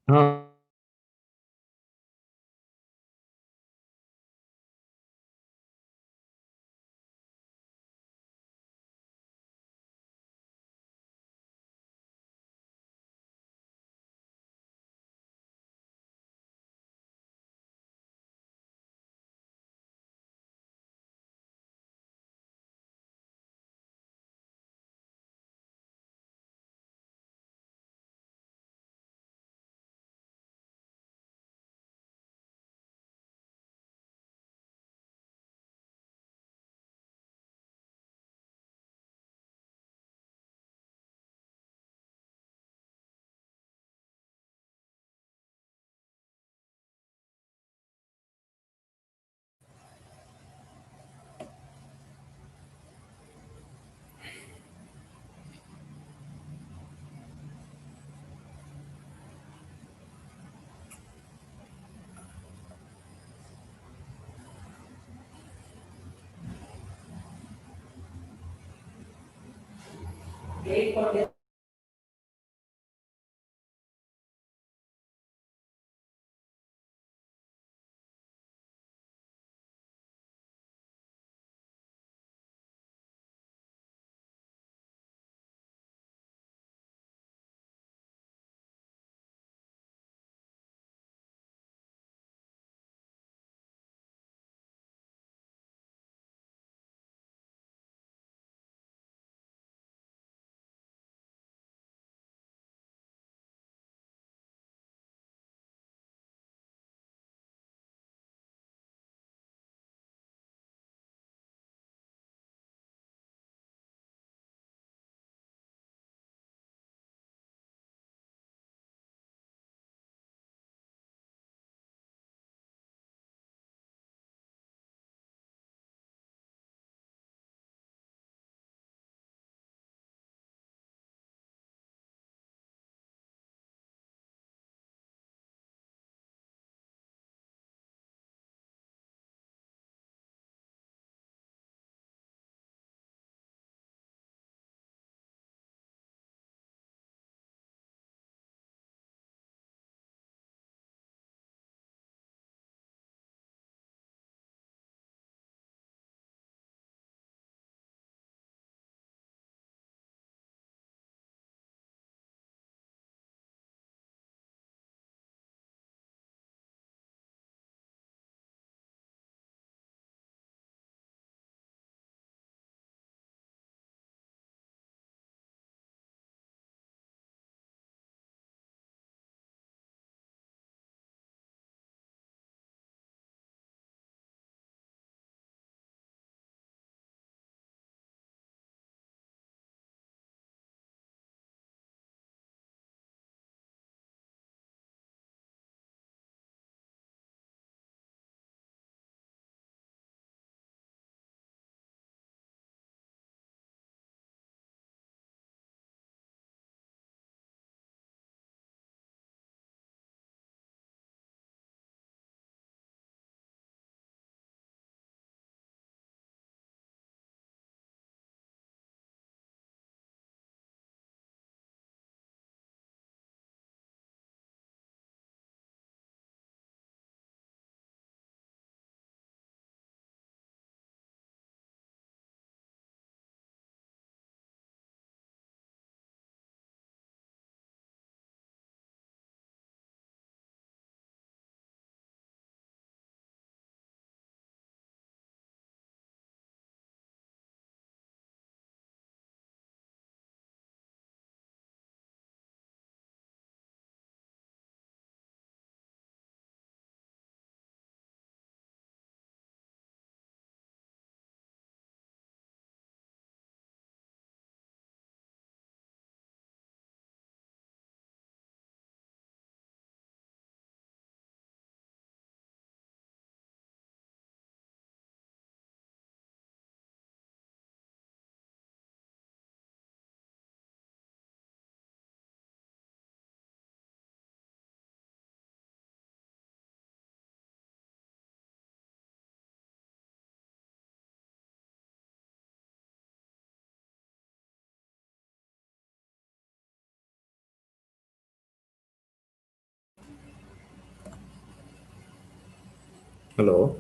हाँ। Hello.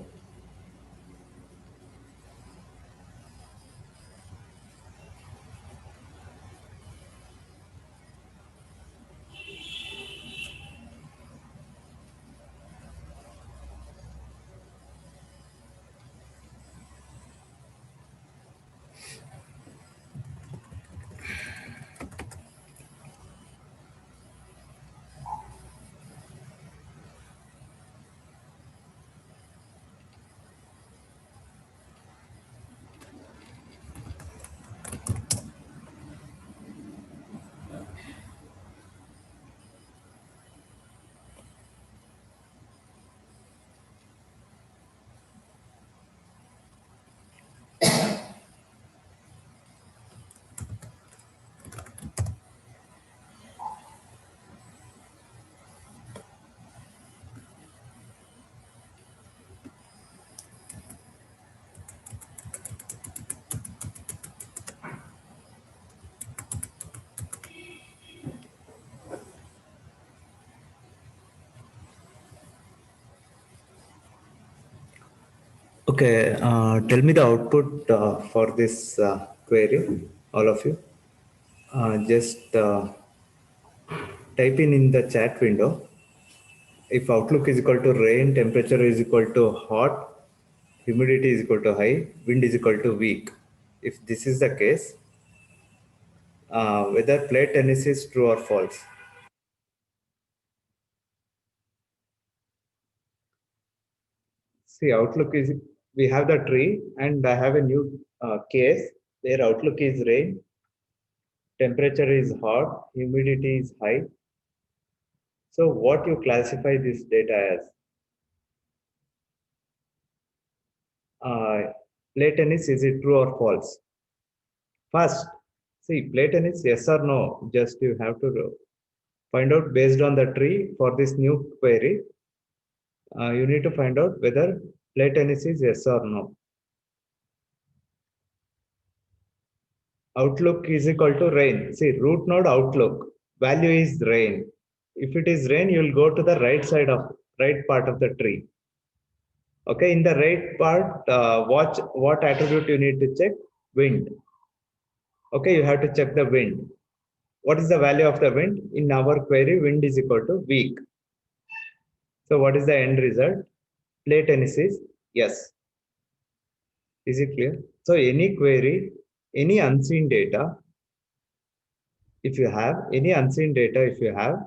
Okay, tell me the output for this query, all of you. Just type in the chat window. If outlook is equal to rain, temperature is equal to hot, humidity is equal to high, wind is equal to weak. If this is the case, whether play tennis is true or false. See, outlook is, we have the tree and I have a new case where outlook is rain, temperature is hot, humidity is high. So what you classify this data as? Play tennis, is it true or false? First, see, play tennis, yes or no. Just you have to find out based on the tree for this new query. You need to find out whether play tennis is yes or no. Outlook is equal to rain. See, root node outlook value is rain. If it is rain, you will go to the right part of the tree. Okay, in the right part, watch what attribute you need to check. Wind. Okay, you have to check the wind. What is the value of the wind? In our query, wind is equal to weak. So what is the end result? Play tennis is yes. Is it clear? So any query, any unseen data, if you have any unseen data, if you have,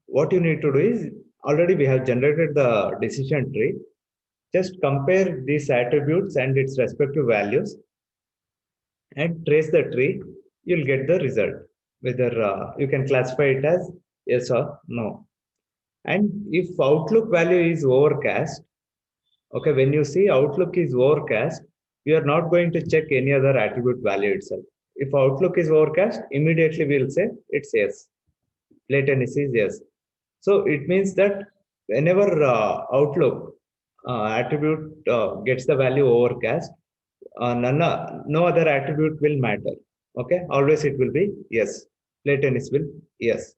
what you need to do is already we have generated the decision tree. Just compare these attributes and its respective values and trace the tree. You'll get the result. Whether you can classify it as yes or no. And if outlook value is overcast, okay, when you see outlook is overcast, we are not going to check any other attribute value itself. If outlook is overcast, immediately we'll say it's yes. Latency is yes. So it means that whenever outlook attribute gets the value overcast, no other attribute will matter. Okay, always it will be yes. Latency will yes.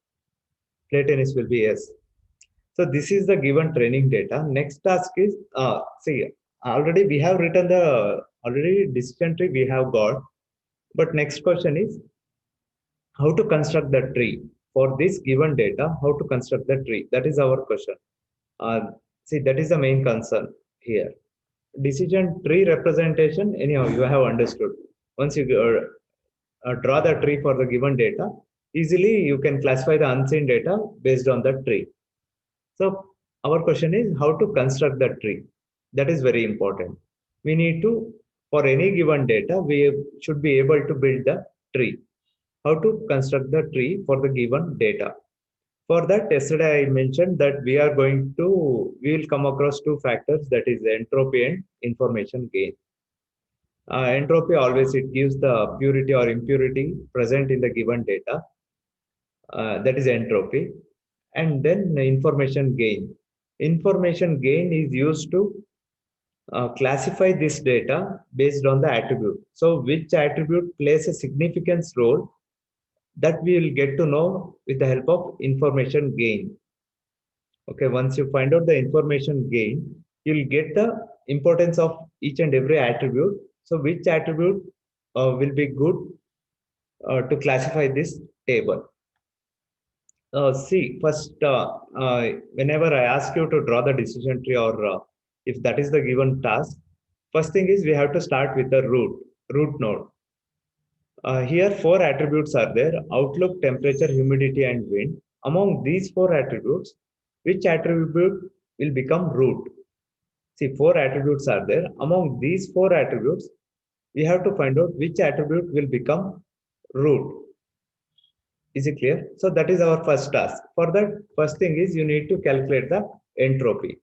Latency will be yes. So this is the given training data. Next task is see, already we have written the already decision tree we have got, but next question is how to construct the tree for this given data. How to construct the tree? That is our question. Uh, See, that is the main concern here. Decision tree representation. Anyhow, you have understood. Once you draw the tree for the given data, easily you can classify the unseen data based on the tree. So our question is how to construct the tree. That is very important. We need to, for any given data, we should be able to build the tree. How to construct the tree for the given data. For that, yesterday I mentioned that we will come across two factors, that is entropy and information gain. Entropy always it gives the purity or impurity present in the given data. That is entropy. And then information gain. Information gain is used to classify this data based on the attribute. So which attribute plays a significant role, that we will get to know with the help of information gain. Okay, once you find out the information gain, you'll get the importance of each and every attribute. So which attribute will be good to classify this table. See, first, whenever I ask you to draw the decision tree, or if that is the given task, first thing is we have to start with the root node. Here, four attributes are there: outlook, temperature, humidity, and wind. Among these four attributes, which attribute will become root? See, four attributes are there. Among these four attributes, we have to find out which attribute will become root. Is it clear? So that is our first task. For that, first thing is you need to calculate the entropy.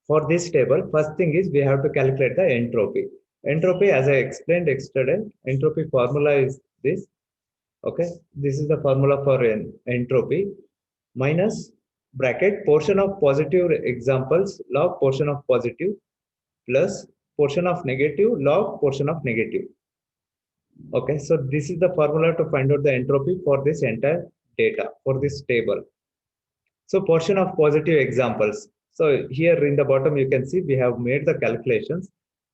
For this table, first thing is we have to calculate the entropy. Entropy, as I explained yesterday, entropy formula is this. Okay, this is the formula for entropy. Minus bracket portion of positive examples log portion of positive plus portion of negative log portion of negative. Okay, so this is the formula to find out the entropy for this entire data, for this table. So portion of positive examples. So here in the bottom, you can see we have made the calculations.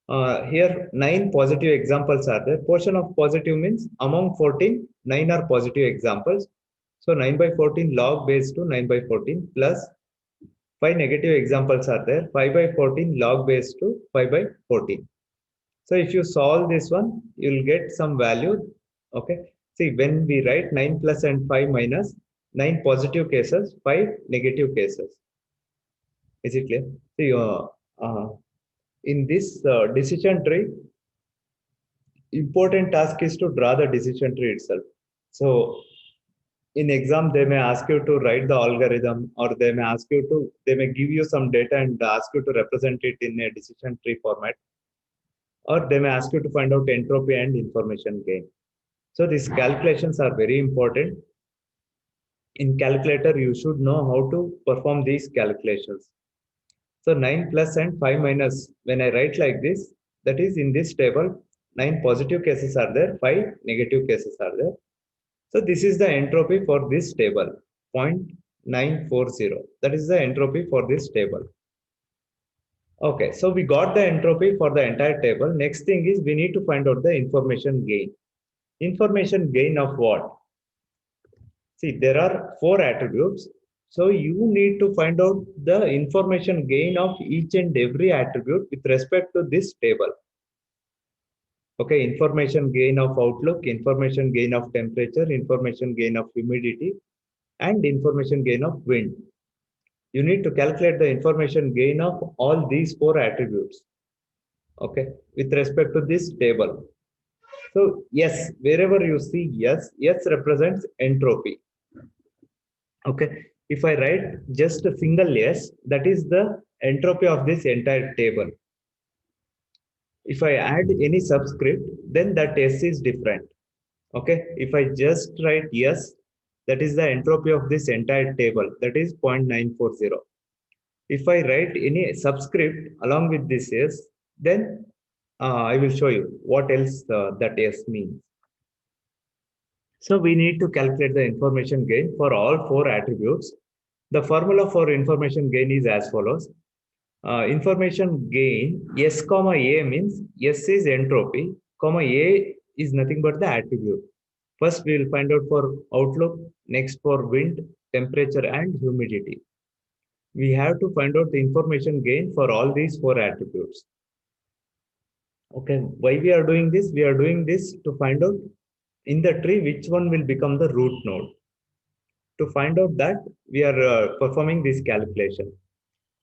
Here 9 positive examples are there. Portion of positive means among 14, 9 are positive examples. So 9 by 14 log base to 9 by 14 plus 5 negative examples are there. 5 by 14 log base to 5 by 14. So if you solve this one, you'll get some value. Okay. See, when we write 9 plus and 5 minus, 9 positive cases, 5 negative cases. Is it clear? See, in this decision tree, important task is to draw the decision tree itself. So in exam, they may ask you to write the algorithm, or they may give you some data and ask you to represent it in a decision tree format, or they may ask you to find out entropy and information gain. So these calculations are very important. In calculator, you should know how to perform these calculations. So 9 plus and 5 minus, when I write like this, that is in this table, 9 positive cases are there, 5 negative cases are there. So this is the entropy for this table, 0.940. That is the entropy for this table. Okay, so we got the entropy for the entire table. Next thing is we need to find out the information gain. Information gain of what? See, there are 4 attributes. So you need to find out the information gain of each and every attribute with respect to this table. Okay, information gain of outlook, information gain of temperature, information gain of humidity, and information gain of wind. You need to calculate the information gain of all these 4 attributes. Okay, with respect to this table. So yes, wherever you see yes, yes represents entropy. Okay, if I write just a single yes, that is the entropy of this entire table. If I add any subscript, then that S is different. Okay, if I just write yes, that is the entropy of this entire table, that is 0.940. If I write any subscript along with this S, then I will show you what else that S means. So we need to calculate the information gain for all 4 attributes. The formula for information gain is as follows. Information gain S comma A means S is entropy, comma A is nothing but the attribute. First we will find out for outlook, next for wind, temperature and humidity. We have to find out the information gain for all these 4 attributes. Okay, why we are doing this? We are doing this to find out in the tree which one will become the root node. To find out that, we are performing this calculation.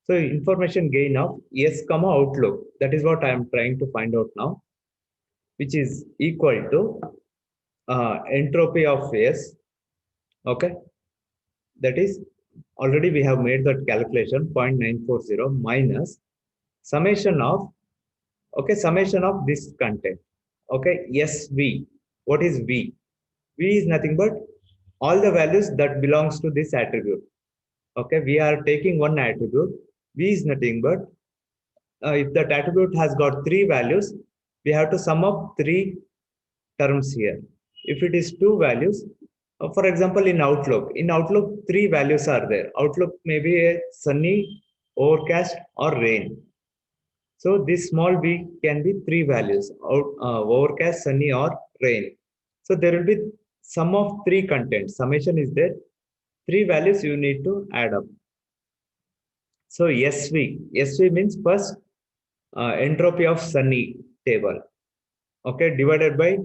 So information gain of S comma outlook, that is what I am trying to find out now, which is equal to entropy of S. Okay, that is already we have made that calculation 0.940 minus summation of, okay, summation of this content. Okay, SV. What is V? V is nothing but all the values that belongs to this attribute. Okay, we are taking one attribute. V is nothing but if that attribute has got 3 values, we have to sum up 3 terms here. If it is 2 values, for example, in Outlook 3 values are there. Outlook may be a sunny, overcast, or rain. So this small v can be three values: overcast, sunny, or rain. So there will be sum of three contents. Summation is there. Three values you need to add up. So SV means first entropy of sunny table. Okay, divided by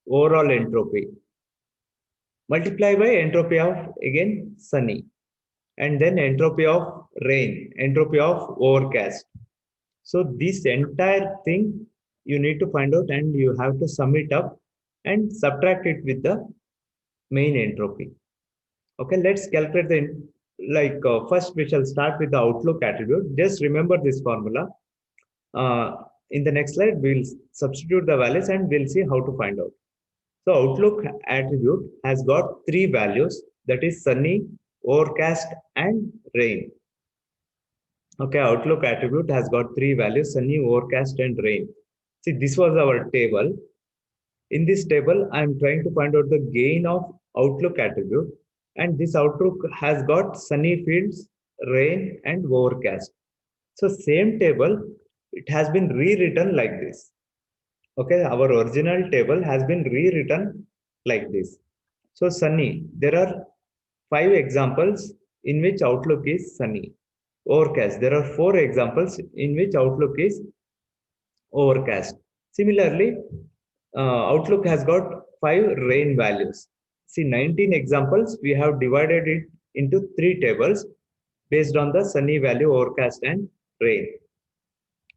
overall entropy. Multiply by entropy of again sunny, and then entropy of rain, entropy of overcast. So this entire thing you need to find out, and you have to sum it up and subtract it with the main entropy. Okay, let's calculate first we shall start with the outlook attribute. Just remember this formula. In the next slide, we'll substitute the values and we'll see how to find out. So outlook attribute has got three values, that is sunny, overcast, and rain. Okay, outlook attribute has got three values, sunny, overcast, and rain. See, this was our table. In this table, I'm trying to find out the gain of outlook attribute, and this outlook has got sunny fields, rain, and overcast. So same table, it has been rewritten like this. Okay, our original table has been rewritten like this. So sunny, there are 5 examples in which outlook is sunny. Overcast, there are 4 examples in which outlook is overcast. Similarly, outlook has got 5 rain values. See, 19 examples, we have divided it into 3 tables based on the sunny value, overcast, and rain.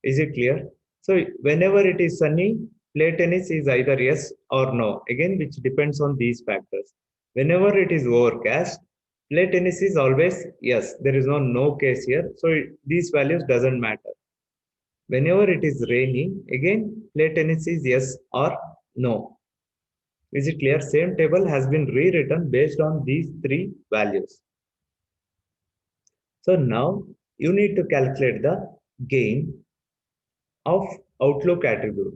Is it clear? So whenever it is sunny, play tennis is either yes or no, again, which depends on these factors. Whenever it is overcast, play tennis is always yes. There is no case here. So these values doesn't matter. Whenever it is rainy, again, play tennis is yes or no. Is it clear? Same table has been rewritten based on these 3 values. So now you need to calculate the gain of outlook attribute.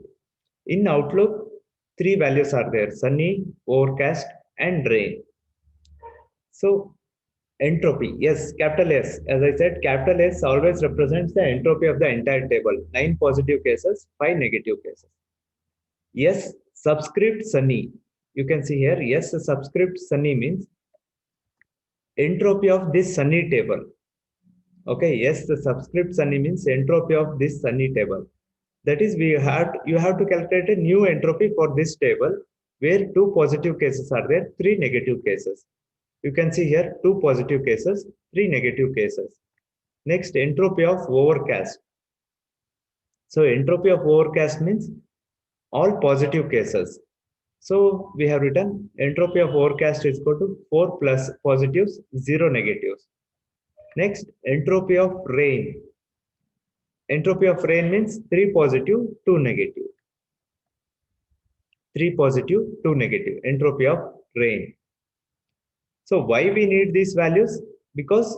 In outlook, 3 values are there: sunny, overcast, and rain. So entropy, yes, capital S. As I said, capital S always represents the entropy of the entire table. 9 positive cases, 5 negative cases. Yes, subscript sunny. You can see here, yes, subscript sunny means entropy of this sunny table. Okay, yes, the subscript sunny means entropy of this sunny table. That is, you have to calculate a new entropy for this table where 2 positive cases are there, 3 negative cases. You can see here 2 positive cases, 3 negative cases. Next, entropy of overcast. So entropy of overcast means all positive cases. So we have written entropy of overcast is equal to 4 plus positives, 0 negatives. Next, entropy of rain. Entropy of rain means 3 positive, 2 negative. 3 positive, 2 negative. Entropy of rain. So why we need these values? Because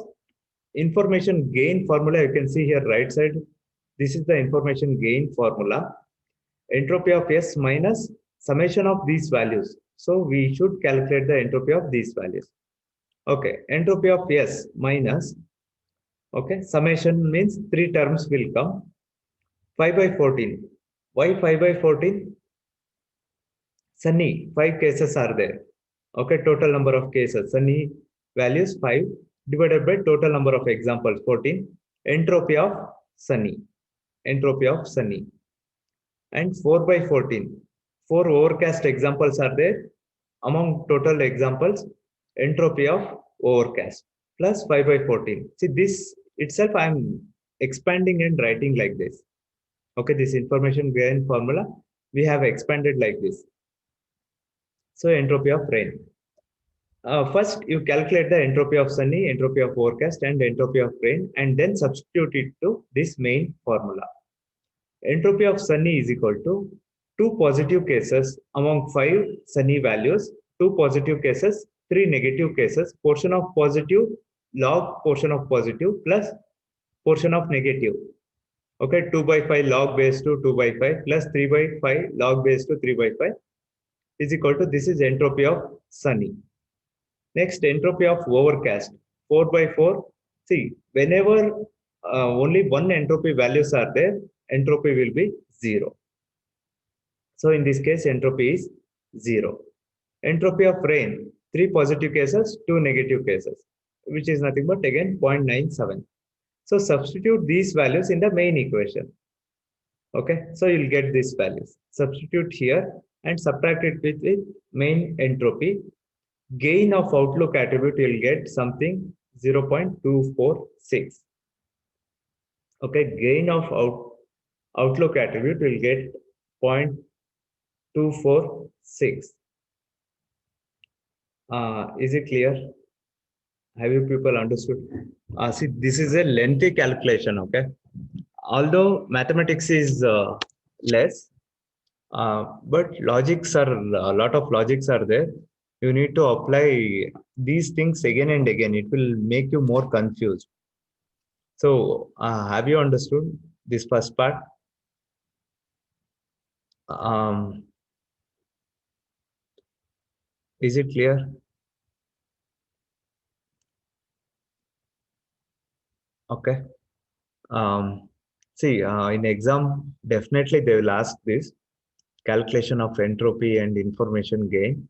information gain formula, you can see here right side. This is the information gain formula. Entropy of S minus summation of these values. So we should calculate the entropy of these values. Okay, entropy of S minus, okay, summation means 3 terms will come. 5 by 14. Why 5 by 14? Sunny, 5 cases are there. Okay, total number of cases. Sunny values 5 divided by total number of examples 14. Entropy of sunny. Entropy of sunny. And 4 by 14. 4 overcast examples are there. Among total examples, entropy of overcast plus 5 by 14. See, this itself I am expanding and writing like this. Okay, this information gain formula we have expanded like this. So entropy of rain. First, you calculate the entropy of sunny, entropy of overcast, and entropy of rain, and then substitute it to this main formula. Entropy of sunny is equal to 2 positive cases among 5 sunny values, 2 positive cases, 3 negative cases, portion of positive, log portion of positive plus portion of negative. Okay, 2 by 5 log base to 2 by 5 plus 3 by 5 log base to 3 by 5 is equal to, this is entropy of sunny. Next, entropy of overcast, 4 by 4. See, whenever only one entropy values are there, entropy will be 0. So in this case, entropy is 0. Entropy of rain, 3 positive cases, 2 negative cases, which is nothing but again 0.97. So substitute these values in the main equation. Okay, so you'll get these values. Substitute here and subtract it with the main entropy. Gain of outlook attribute, you'll get something 0.246. Okay, gain of outlook attribute will get 0.246. Is it clear? Have you people understood? See, this is a lengthy calculation, okay? Although mathematics is less, but logics are, a lot of logics are there. You need to apply these things again and again. It will make you more confused. So, have you understood this first part? Is it clear? Okay. See, in exam, definitely they will ask this calculation of entropy and information gain.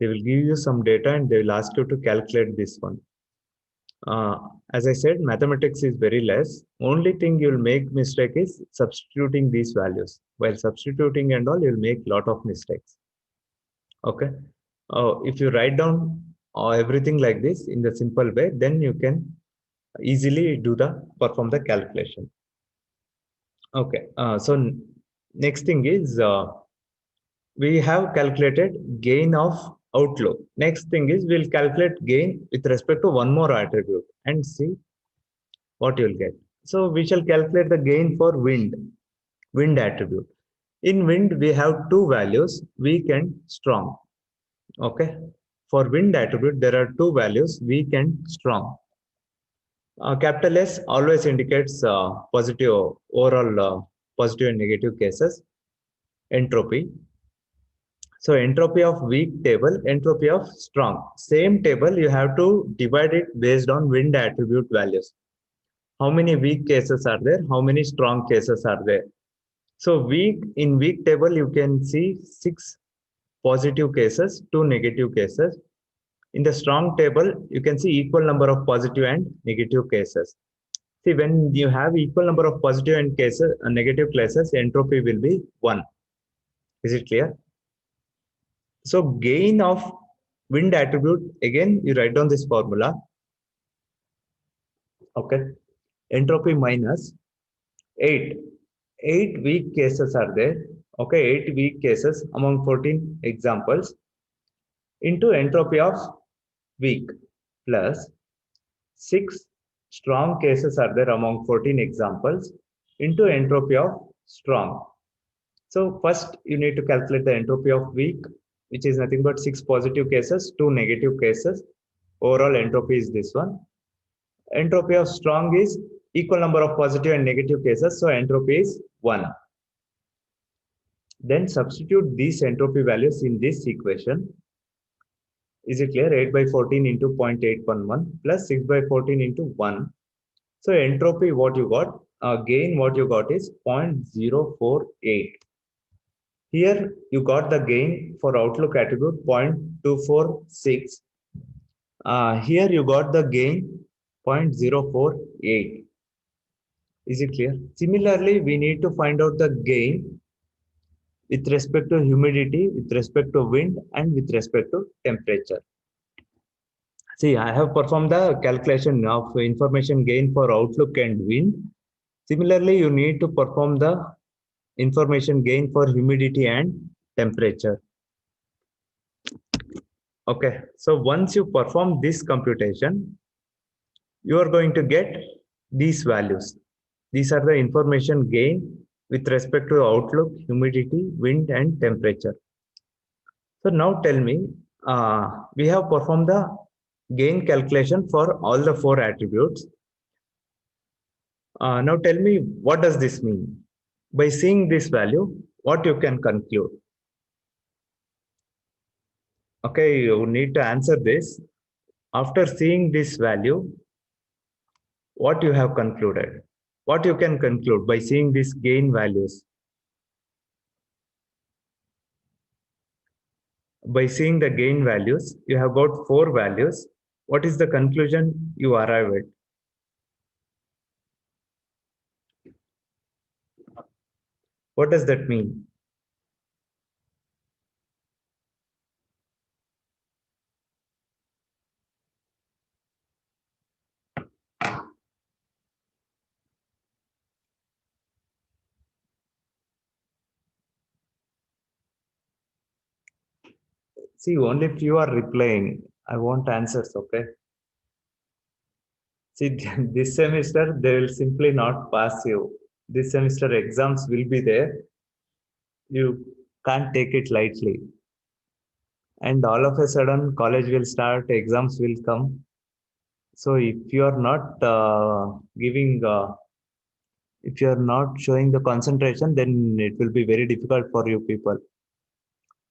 They will give you some data and they will ask you to calculate this one. As I said, mathematics is very less. Only thing you'll make mistake is substituting these values. While substituting and all, you'll make lot of mistakes. Okay. If you write down everything like this in the simple way, then you can easily perform the calculation. Okay. So next thing is we have calculated gain of outlook. Next thing is we'll calculate gain with respect to one more attribute and see what you'll get. So we shall calculate the gain for wind attribute. In wind, we have two values, weak and strong. Okay. For wind attribute, there are two values, weak and strong. Capital S always indicates positive, overall positive and negative cases, entropy. So entropy of weak table, entropy of strong. Same table, you have to divide it based on wind attribute values. How many weak cases are there? How many strong cases are there? So in weak table, you can see 6 positive cases, 2 negative cases. In the strong table, you can see equal number of positive and negative cases. See, when you have equal number of positive and negative cases, entropy will be 1. Is it clear? So gain of wind attribute, again, you write down this formula. Okay. Entropy minus 8. 8 weak cases are there. Okay, 8 weak cases among 14 examples into entropy of weak plus 6 strong cases are there among 14 examples into entropy of strong. So first you need to calculate the entropy of weak, which is nothing but 6 positive cases, 2 negative cases. Overall entropy is this one. Entropy of strong is equal number of positive and negative cases, so entropy is 1. Then substitute these entropy values in this equation. Is it clear? 8 by 14 into 0.811 plus 6 by 14 into 1. So entropy what you got, gain what you got is 0.048. Here you got the gain for outlook attribute 0.246. Here you got the gain 0.048. Is it clear? Similarly, we need to find out the gain with respect to humidity, with respect to wind, and with respect to temperature. See, I have performed the calculation of information gain for outlook and wind. Similarly, you need to perform the information gain for humidity and temperature. Okay, so once you perform this computation, you are going to get these values. These are the information gain with respect to outlook, humidity, wind, and temperature. So now tell me, we have performed the gain calculation for all the 4 attributes. Now tell me, what does this mean? By seeing this value, what you can conclude? Okay, you need to answer this. After seeing this value, what you have concluded, what you can conclude by seeing these gain values. By seeing the gain values, you have got 4 values. What is the conclusion you arrive at? What does that mean? See, only if you are replying. I want answers, okay? See, this semester they will simply not pass you. This semester exams will be there. You can't take it lightly. And all of a sudden, college will start, exams will come. So if you are not if you are not showing the concentration, then it will be very difficult for you people.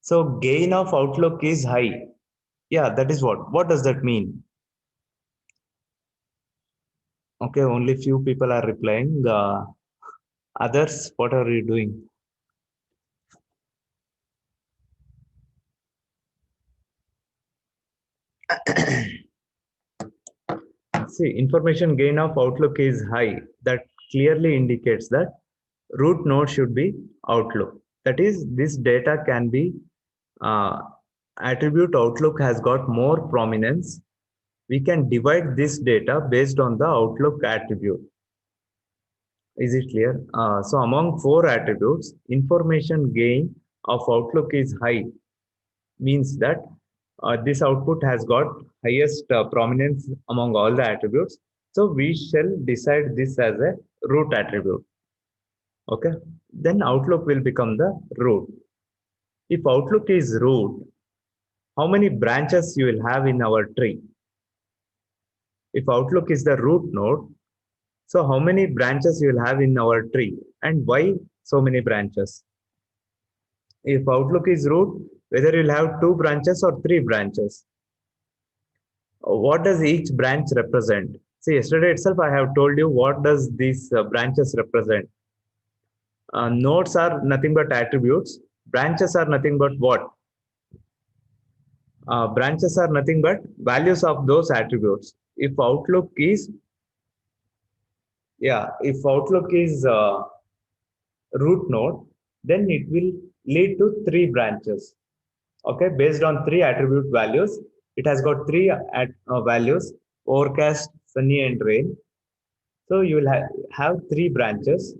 So gain of outlook is high. Yeah, that is what. What does that mean? Okay, only few people are replying. Others, what are you doing? See, information gain of outlook is high. That clearly indicates that root node should be outlook. That is, this data can be uh, attribute outlook has got more prominence. We can divide this data based on the outlook attribute. Is it clear? So among 4 attributes, information gain of outlook is high, means that this output has got highest prominence among all the attributes. So we shall decide this as a root attribute. Okay. Then outlook will become the root. If outlook is root, how many branches you will have in our tree? If outlook is the root node, so how many branches you will have in our tree and why so many branches? If outlook is root, whether you'll have 2 branches or 3 branches. What does each branch represent? See, yesterday itself I have told you what does these branches represent. Nodes are nothing but attributes. Branches are nothing but what? Branches are nothing but values of those attributes. If outlook is, yeah, if outlook is root node, then it will lead to 3 branches. Okay, based on 3 attribute values, it has got 3 values: overcast, sunny, and rain. So you will have 3 branches.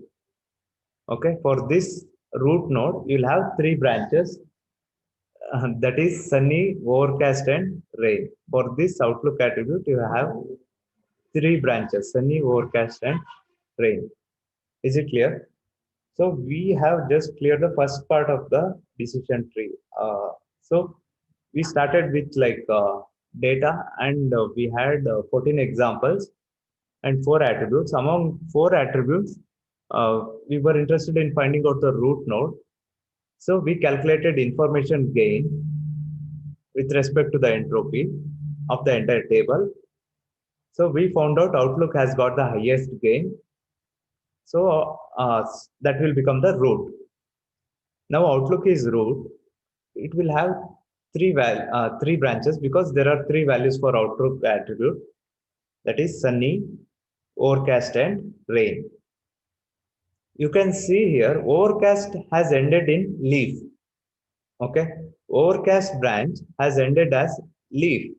Okay, for this root node, you'll have 3 branches. That is sunny, overcast, and rain. For this outlook attribute, you have 3 branches: sunny, overcast, and rain. Is it clear? So we have just cleared the first part of the decision tree. So we started with like data, and we had 14 examples and 4 attributes. Among 4 attributes, we were interested in finding out the root node. So we calculated information gain with respect to the entropy of the entire table. So we found out outlook has got the highest gain. So that will become the root. Now outlook is root. It will have 3 branches because there are 3 values for outlook attribute. That is sunny, overcast, and rain. You can see here overcast has ended in leaf. Okay, overcast branch has ended as leaf.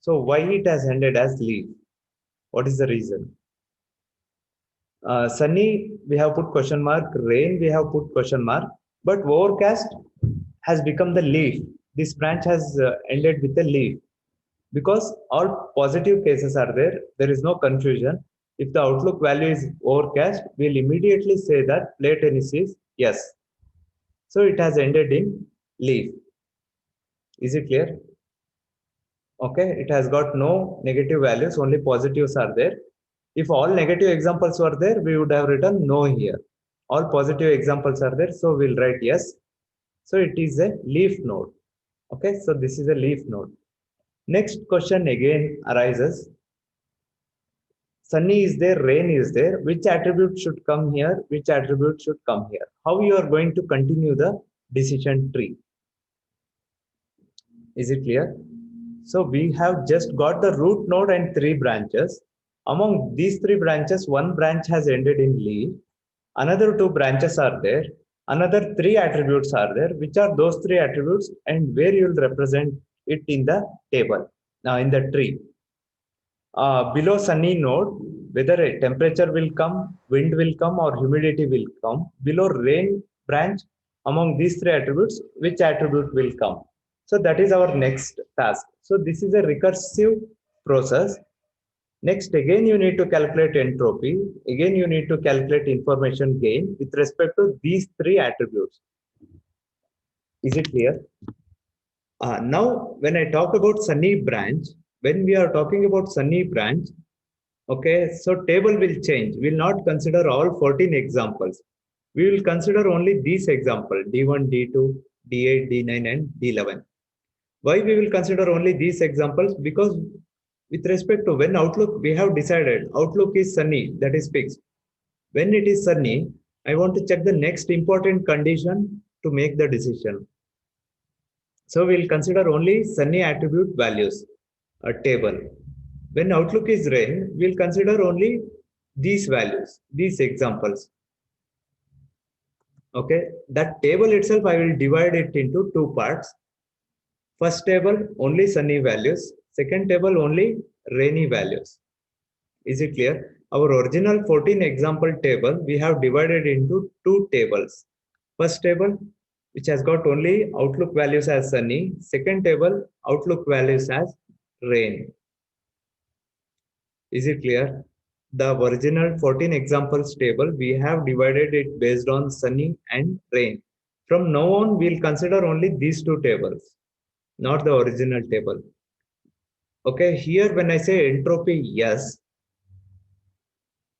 So why it has ended as leaf? What is the reason? Sunny, we have put question mark. Rain, we have put question mark. But overcast has become the leaf. This branch has ended with a leaf. Because all positive cases are there, there is no confusion. If the outlook value is overcast, we'll immediately say that play tennis is yes. So it has ended in leaf. Is it clear? Okay, it has got no negative values, only positives are there. If all negative examples were there, we would have written no here. All positive examples are there, so we'll write yes. So it is a leaf node. Okay, so this is a leaf node. Next question again arises. sunny is there, rain is there, which attribute should come here, which attribute should come here? How you are going to continue the decision tree? Is it clear? So we have just got the root node and 3 branches. Among these 3 branches, one branch has ended in leaf. Another 2 branches are there. Another 3 attributes are there. Which are those 3 attributes and where you will represent it in the table, now in the tree? Below sunny node, whether a temperature will come, wind will come, or humidity will come. Below rain branch, among these 3 attributes, which attribute will come? So that is our next task. So this is a recursive process. Next, again, you need to calculate entropy. Again, you need to calculate information gain with respect to these 3 attributes. Is it clear? Now, when I talk about sunny branch, when we are talking about sunny branch, okay, so table will change. We will not consider all 14 examples. We will consider only these examples, D1, D2, D8, D9, and D11. Why we will consider only these examples? Because with respect to when outlook, we have decided outlook is sunny, that is fixed. When it is sunny, I want to check the next important condition to make the decision. So we'll consider only sunny attribute values, a table. When outlook is rain, we'll consider only these values, these examples. Okay, that table itself, I will divide it into 2 parts. First table, only sunny values. Second table, only rainy values. Is it clear? Our original 14 example table, we have divided into 2 tables. First table, which has got only outlook values as sunny. Second table, outlook values as rain. Is it clear? The original 14 examples table, we have divided it based on sunny and rain. From now on, we'll consider only these 2 tables, not the original table. Okay, here when I say entropy, yes.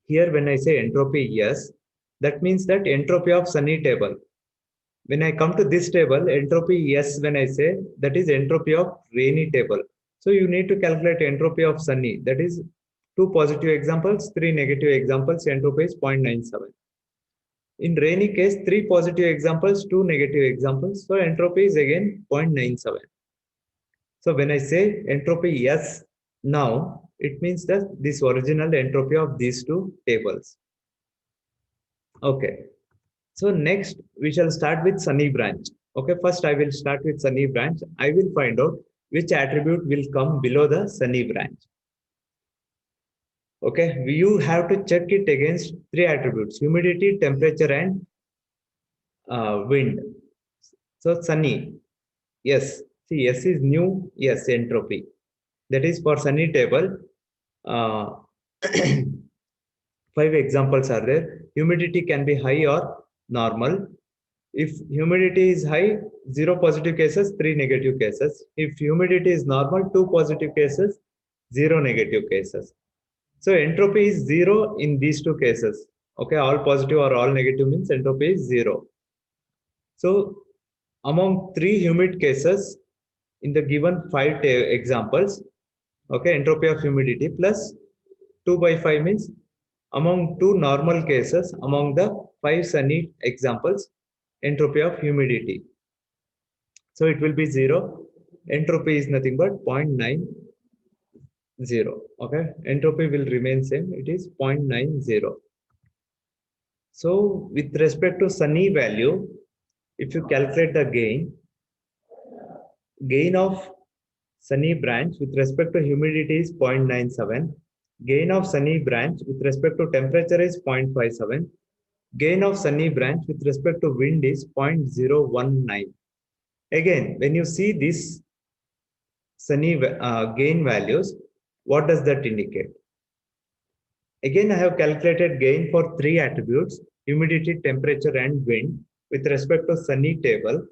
Here when I say entropy, yes, that means that entropy of sunny table. When I come to this table, entropy, yes, when I say, that is entropy of rainy table. So you need to calculate entropy of sunny, that is 2 positive examples, 3 negative examples, entropy is 0.97. In rainy case, 3 positive examples, 2 negative examples, so entropy is again 0.97. So when I say entropy yes now, it means that this original entropy of these 2 tables. Okay. So next we shall start with sunny branch. Okay, first I will start with sunny branch. I will find out which attribute will come below the sunny branch. Okay, you have to check it against 3 attributes: humidity, temperature, and wind. So sunny, yes. See, S is new, yes, entropy. That is for sunny table. 5 examples are there. Humidity can be high or normal. If humidity is high, 0 positive cases, 3 negative cases. If humidity is normal, 2 positive cases, 0 negative cases. So entropy is 0 in these 2 cases. Okay, all positive or all negative means entropy is 0. So among 3 humid cases in the given 5 examples, okay, entropy of humidity plus 2 by 5 means among 2 normal cases, among the 5 sunny examples, entropy of humidity. So it will be 0. Entropy is nothing but 0.90. Okay, entropy will remain same. It is 0.90. So with respect to sunny value, if you calculate the gain of sunny branch with respect to humidity is 0.97. Gain of sunny branch with respect to temperature is 0.57. Gain of sunny branch with respect to wind is 0.019. Again, when you see this sunny gain values, what does that indicate? Again, I have calculated gain for 3 attributes: humidity, temperature, and wind with respect to sunny table.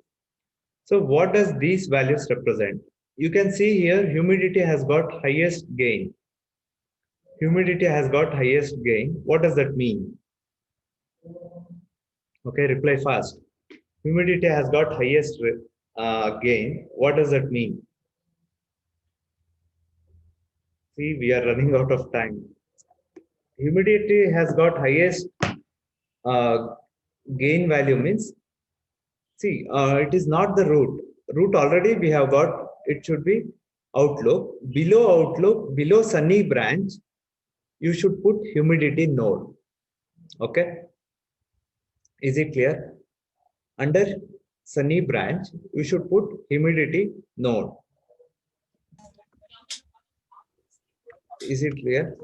So what does these values represent? You can see here humidity has got highest gain. Humidity has got highest gain. What does that mean? Okay, reply fast. Humidity has got highest gain. What does that mean? See, we are running out of time. humidity has got highest uh, gain value means, see, it is not the root. Root already we have got, it should be outlook. Below outlook, below sunny branch, you should put humidity node. Okay, is it clear? Under sunny branch, you should put humidity node. Is it clear?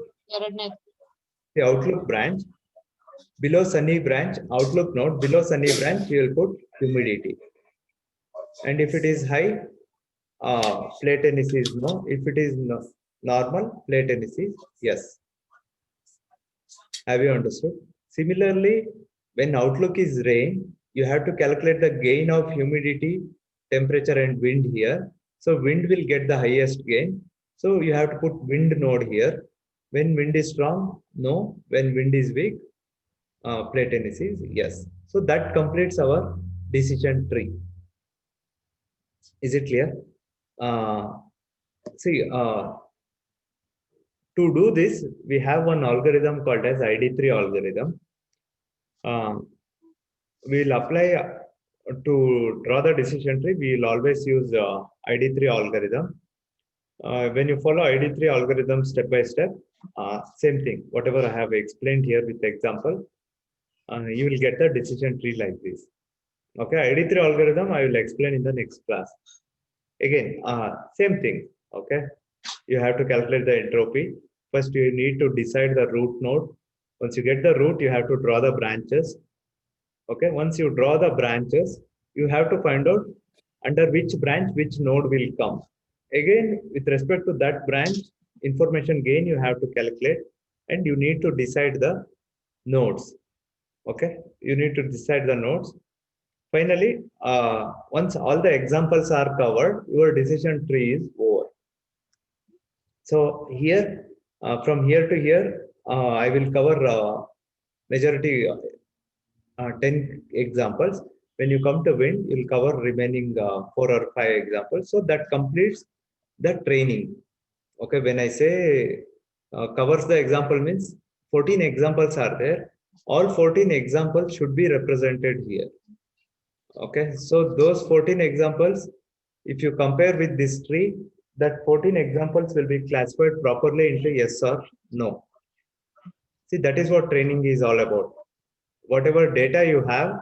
The outlook branch, below sunny branch, outlook node, below sunny branch, you will put humidity. And if it is high, latency is no. If it is no, normal, latency is yes. Have you understood? Similarly, when outlook is rain, you have to calculate the gain of humidity, temperature, and wind here. So wind will get the highest gain. So you have to put wind node here. When wind is strong, no. When wind is weak, latency is yes. So that completes our decision tree. Is it clear? See, to do this, we have one algorithm called as ID3 algorithm. We'll apply to draw the decision tree. We'll always use ID3 algorithm. When you follow ID3 algorithm step by step, same thing, whatever I have explained here with example, you will get the decision tree like this. Okay, ID3 algorithm I will explain in the next class. Again, same thing. Okay, you have to calculate the entropy. First, you need to decide the root node. Once you get the root, you have to draw the branches. Okay, once you draw the branches, you have to find out under which branch which node will come. Again, with respect to that branch, information gain you have to calculate, and you need to decide the nodes. Okay, you need to decide the nodes. Finally, once all the examples are covered, your decision tree is over. So here, from here to here, I will cover majority 10 examples. When you come to wind, you'll cover remaining 4 or 5 examples. So that completes the training. Okay, when I say covers the example means 14 examples are there. All 14 examples should be represented here. Okay, so those 14 examples, if you compare with this tree, that 14 examples will be classified properly into yes or no. See, that is what training is all about. Whatever data you have,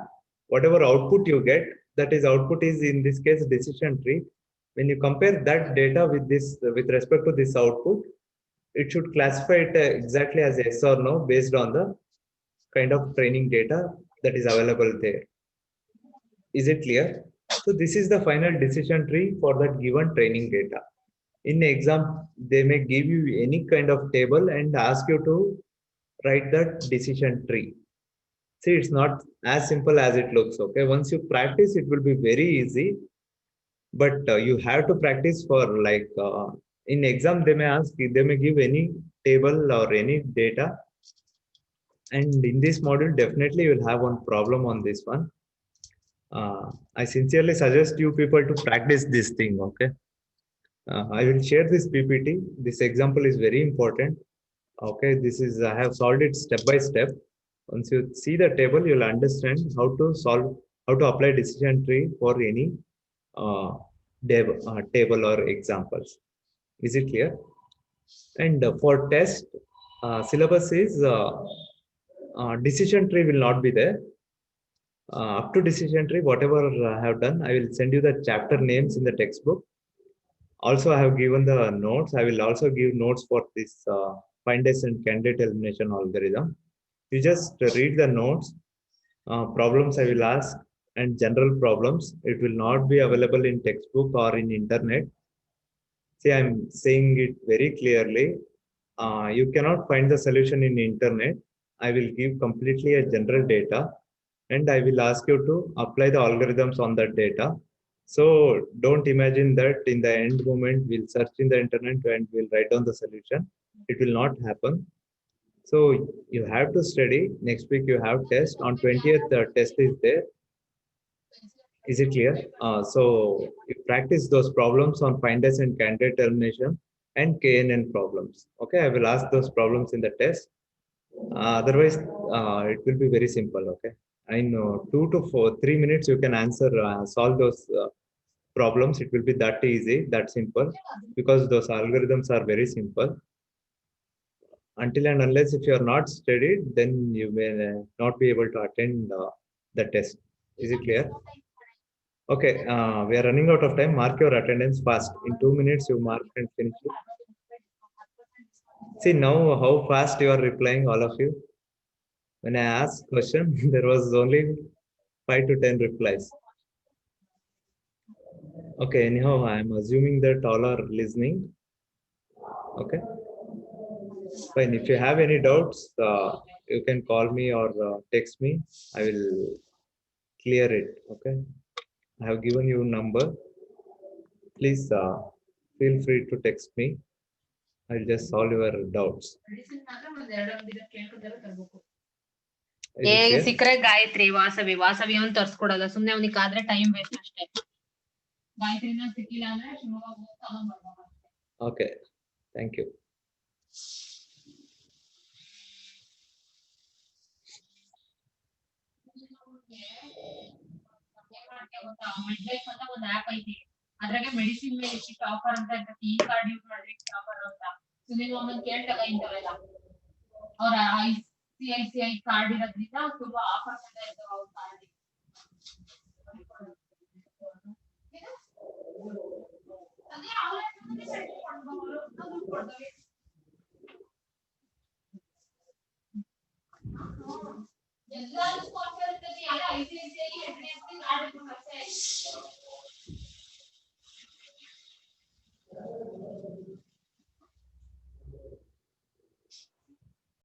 whatever output you get, that is output is in this case decision tree. When you compare that data with this, with respect to this output, it should classify it exactly as yes or no based on the kind of training data that is available there. Is it clear? So this is the final decision tree for that given training data. In exam, they may give you any kind of table and ask you to write that decision tree. See, it's not as simple as it looks. Okay, once you practice, it will be very easy. But you have to practice for like in exam, they may ask, they may give any table or any data. And in this module, definitely you will have one problem on this one. I sincerely suggest you people to practice this thing. Okay, I will share this PPT. This example is very important. Okay, this is I have solved it step by step. Once you see the table, you'll understand how to solve, how to apply decision tree for any table or examples. Is it clear? And for test, syllabus is decision tree will not be there. Up to decision tree, whatever I have done, I will send you the chapter names in the textbook. Also, I have given the notes. I will also give notes for this fineness and candidate elimination algorithm. You just read the notes. Problems I will ask and general problems. It will not be available in textbook or in internet. See, I'm saying it very clearly. You cannot find the solution in internet. I will give completely a general data, and I will ask you to apply the algorithms on that data. So don't imagine that in the end moment we'll search in the internet and we'll write down the solution. It will not happen. So you have to study. Next week you have test. On 20th, the test is there. Is it clear? So you practice those problems on fineness and candidate elimination and KNN problems. Okay, I will ask those problems in the test. Otherwise, it will be very simple. Okay. I know 3 minutes you can answer, solve those problems. It will be that easy, that simple, because those algorithms are very simple. Until and unless if you are not studied, then you may not be able to attend the test. Is it clear? Okay, we are running out of time. Mark your attendance fast. In 2 minutes, you mark and finish it. See now how fast you are replying, all of you. When I asked question, there was only 5 to 10 replies. Okay, anyhow, I am assuming that all are listening. Okay, fine. If you have any doubts, you can call me or text me. I will clear it. Okay, I have given you number. Please feel free to text me. I'll just solve your doubts. Is ಏ it clear? ಸಿಕ್ಕರೆ ಗಾಯತ್ರಿ ವಾಸವಿ ಅವ್ನು ತರ್ಸ್ಕೊಡಲ್ಲ ಸುಮ್ನೆ ಅವನಿಗೆ ಆದ್ರೆ time waste ಅಷ್ಟೇ. ಗಾಯತ್ರಿನ ಸಿಕ್ಕಿಲ್ಲ ಅಂದ್ರೆ ಶಿವಮೊಗ್ಗ ಹೋಗಿ ತಗೊಂಡ್ ಬರ್ಬೋದು ಅಷ್ಟೇ. Okay, thank you. ಮೆಡ್ಲೈಫ್ ಅಂತ ಒಂದು ಆಪ್ ಐತಿ, ಅದ್ರಾಗೆ ಮೆಡಿಸಿನ್ ಮೇಲೆ ಇಷ್ಟು ಆಫರ್ ಅಂತ ಇರ್ತೈತಿ. ಈ ಕಾರ್ಡ್ ಯೂಸ್ ಮಾಡಿದ್ರೆ ಇಷ್ಟು ಆಫರ್ ಅಂತ. ಸುನಿಲ್ ಮಾಮನ್ ಕೇಳ್ತಾಗ ಇಂಥವೆಲ್ಲ ಅವ್ರ ICICI ಕಾರ್ಡ್ ಇರೋದ್ರಿಂದ ತುಂಬಾ ಆಫರ್ಸ್ ಎಲ್ಲ ಇರ್ತಾವ ಅವ್ರ ಕಾರ್ಡ್. ಎಲ್ಲಾರು ಸ್ಪಾನ್ಸರ್ ಇರ್ತೈತಿ. ಯಾರು ICICI HDFC ಕಾರ್ಡ್ ಇರ್ತೈತಿ.